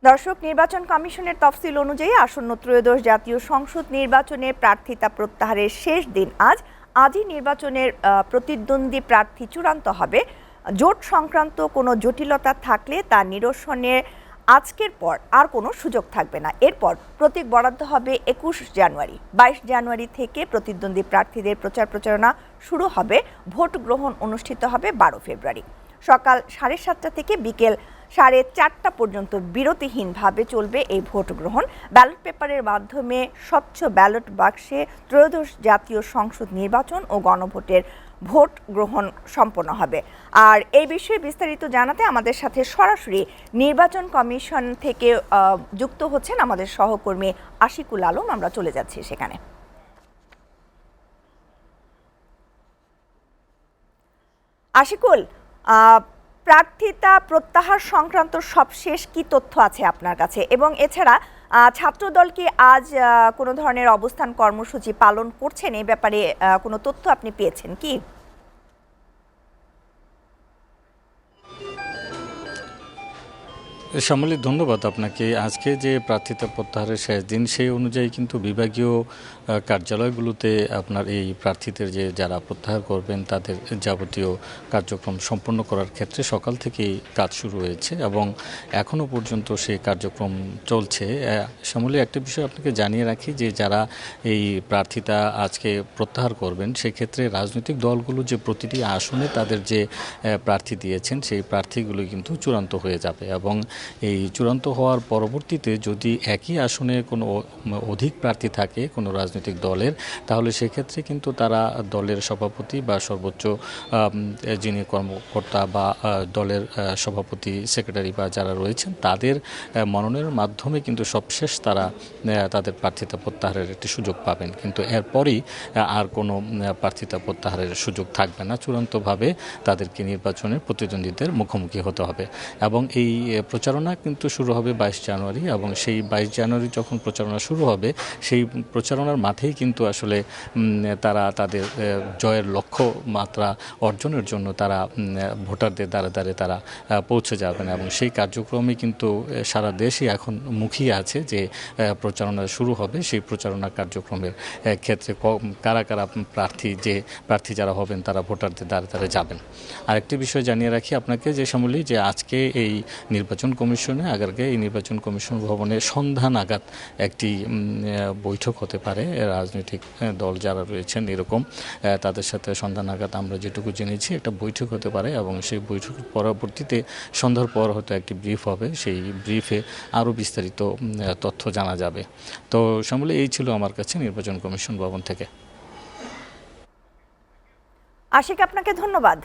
দর্শক, নির্বাচন কমিশনের তফসিল অনুযায়ী আসন্ন ত্রয়োদশ জাতীয় সংসদ নির্বাচনে প্রার্থিতা প্রত্যাহারের শেষ দিন আজই নির্বাচনের প্রতিদ্বন্দ্বী প্রার্থী চূড়ান্ত হবে। জোট সংক্রান্ত কোনো জটিলতা থাকলে তা নিরসনে আজকের পর আর কোনো সুযোগ থাকবে না। এরপর প্রতীক বরাদ্দ হবে 21 জানুয়ারি। 22 জানুয়ারি থেকে প্রতিদ্বন্দ্বী প্রার্থীদের প্রচারণা শুরু হবে। ভোট গ্রহণ অনুষ্ঠিত হবে 12 ফেব্রুয়ারি। সকাল 7:30 থেকে বিকেল 4:30 পর্যন্ত বিরতিহীনভাবে চলবে এই ভোট গ্রহণ। ব্যালট পেপারের মাধ্যমে স্বচ্ছ ব্যালট বাক্সে ত্রয়োদশ জাতীয় সংসদ নির্বাচন ও গণভোটের ভোট গ্রহণ সম্পন্ন হবে। আর এই বিষয়ে বিস্তারিত জানাতে আমাদের সাথে সরাসরি নির্বাচন কমিশন থেকে যুক্ত হচ্ছেন আমাদের সহকর্মী আশিকুল আলম। আমরা চলে যাচ্ছি সেখানে। আশিকুল, প্রার্থিতা প্রত্যাহার সংক্রান্ত সবশেষ কি তথ্য আছে আপনার কাছে, এবং এছাড়া ছাত্রদল কি আজ কোনো ধরনের অবস্থান কর্মসূচি পালন করছেন, এই ব্যাপারে কোনো তথ্য আপনি পেয়েছেন কি? শ্যামলী, ধন্যবাদ আপনাকে। আজকে যে প্রার্থিতা প্রত্যাহারের শেষ দিন, সেই অনুযায়ী কিন্তু বিভাগীয় কার্যালয়গুলোতে আপনার এই প্রার্থীদের যারা প্রত্যাহার করবেন তাদের যাবতীয় কার্যক্রম সম্পন্ন করার ক্ষেত্রে সকাল থেকেই কাজ শুরু হয়েছে এবং এখনও পর্যন্ত সেই কার্যক্রম চলছে। শ্যামলী, একটা বিষয় আপনাকে জানিয়ে রাখি যে যারা এই প্রার্থিতা আজকে প্রত্যাহার করবেন সেক্ষেত্রে রাজনৈতিক দলগুলো যে প্রতিটি আসনে তাদের যে প্রার্থী দিয়েছেন সেই প্রার্থীগুলো কিন্তু চূড়ান্ত হয়ে যাবে এবং এই চূড়ান্ত হওয়ার পরবর্তীতে যদি একই আসনে কোনো অধিক প্রার্থী থাকে কোনো রাজনৈতিক দলের, তাহলে সেক্ষেত্রে কিন্তু তারা দলের সভাপতি বা সর্বোচ্চ যিনি কর্মকর্তা বা দলের সভাপতি, সেক্রেটারি বা যারা রয়েছেন তাদের মনোনয়নের মাধ্যমে কিন্তু সবশেষ তারা তাদের প্রার্থিতা প্রত্যাহারের একটি সুযোগ পাবেন। কিন্তু এরপরই আর কোনো প্রার্থিতা প্রত্যাহারের সুযোগ থাকবে না। চূড়ান্তভাবে তাদেরকে নির্বাচনের প্রতিদ্বন্দ্বীদের মুখোমুখি হতে হবে এবং এই প্রচারণা কিন্তু শুরু হবে 22 জানুয়ারি এবং সেই 22 জানুয়ারি যখন প্রচারণা শুরু হবে সেই প্রচারণার মাঠেই কিন্তু আসলে তারা তাদের জয়ের লক্ষ্য মাত্রা অর্জনের জন্য তারা ভোটারদের দ্বারে দ্বারে তারা পৌঁছে যাবেন এবং সেই কার্যক্রমে কিন্তু সারা দেশই এখন মুখিয়ে আছে যে প্রচারণা শুরু হবে। সেই প্রচারণা কার্যক্রমের ক্ষেত্রে কারা কারা প্রার্থী যারা হবেন তারা ভোটারদের দ্বারে দ্বারে যাবেন। আরেকটি বিষয় জানিয়ে রাখি আপনাকে যে শ্যামলী, যে আজকে এই নির্বাচন কমিশনে আগারগে এই নির্বাচন কমিশন ভবনে সন্ধ্যা নাগাদ একটি বৈঠক হতে পারে। রাজনৈতিক দল যারা রয়েছেন এরকম তাদের সাথে সন্ধ্যা নাগাদ আমরা যেটুকু জেনেছি একটা বৈঠক হতে পারে এবং সেই বৈঠকের পরবর্তীতে সন্ধ্যার পর হয়তো একটি ব্রিফ হবে। সেই ব্রিফে আরও বিস্তারিত তথ্য জানা যাবে। তো শ্যামলী, এই ছিল আমার কাছে নির্বাচন কমিশন ভবন থেকে। আশিক, আপনাকে ধন্যবাদ।